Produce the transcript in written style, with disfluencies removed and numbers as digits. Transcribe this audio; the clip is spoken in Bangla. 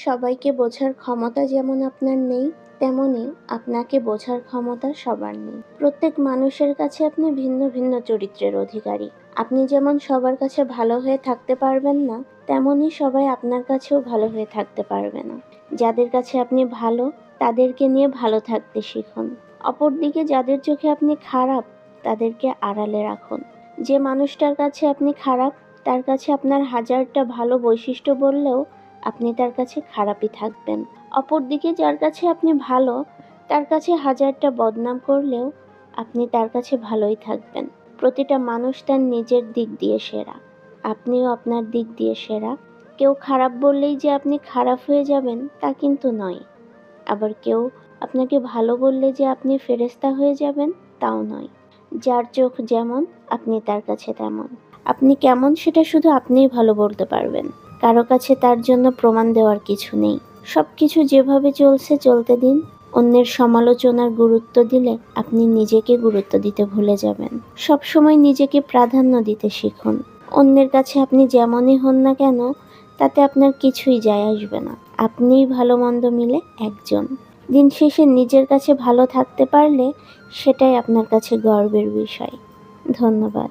সবাইকে বোঝার ক্ষমতা যেমন আপনার নেই, তেমনি আপনাকে বোঝার ক্ষমতা সবার নেই। প্রত্যেক মানুষের কাছে আপনি ভিন্ন ভিন্ন চরিত্রের অধিকারী। আপনি যেমন সবার কাছে ভালো হয়ে থাকতে পারবেন না, তেমনি সবাই আপনার কাছেও ভালো হয়ে থাকতে পারবে না। যাদের কাছে আপনি ভালো, তাদেরকে নিয়ে ভালো থাকতে শিখুন। অপরদিকে যাদের চোখে আপনি খারাপ, তাদেরকে আড়ালে রাখুন। যে মানুষটার কাছে আপনি খারাপ, তার কাছে আপনার হাজারটা ভালো বৈশিষ্ট্য বললেও আপনি তার কাছে খারাপই থাকবেন। অপরদিকে যার কাছে আপনি ভালো, তার কাছে হাজারটা বদনাম করলেও আপনি তার কাছে ভালোই থাকবেন। প্রতিটা মানুষ তার নিজের দিক দিয়ে সেরা, আপনিও আপনার দিক দিয়ে সেরা। কেউ খারাপ বললেই যে আপনি খারাপ হয়ে যাবেন তা কিন্তু নয়, আবার কেউ আপনাকে ভালো বললে যে আপনি ফেরেশতা হয়ে যাবেন তাও নয়। যার চোখ যেমন, আপনি তার কাছে তেমন। আপনি কেমন সেটা শুধু আপনিই ভালো বলতে পারবেন। কারো কাছে তার জন্য প্রমাণ দেওয়ার কিছু নেই। সবকিছু যেভাবে চলছে চলতে দিন। অন্যের সমালোচনার গুরুত্ব দিলে আপনি নিজেকে গুরুত্ব দিতে ভুলে যাবেন। সবসময় নিজেকে প্রাধান্য দিতে শিখুন। অন্যের কাছে আপনি যেমনই হন না কেন, তাতে আপনার কিছুই যায় আসবে না। আপনিই ভালো মন্দ মিলে একজন। দিন শেষে নিজের কাছে ভালো থাকতে পারলে সেটাই আপনার কাছে গর্বের বিষয়। ধন্যবাদ।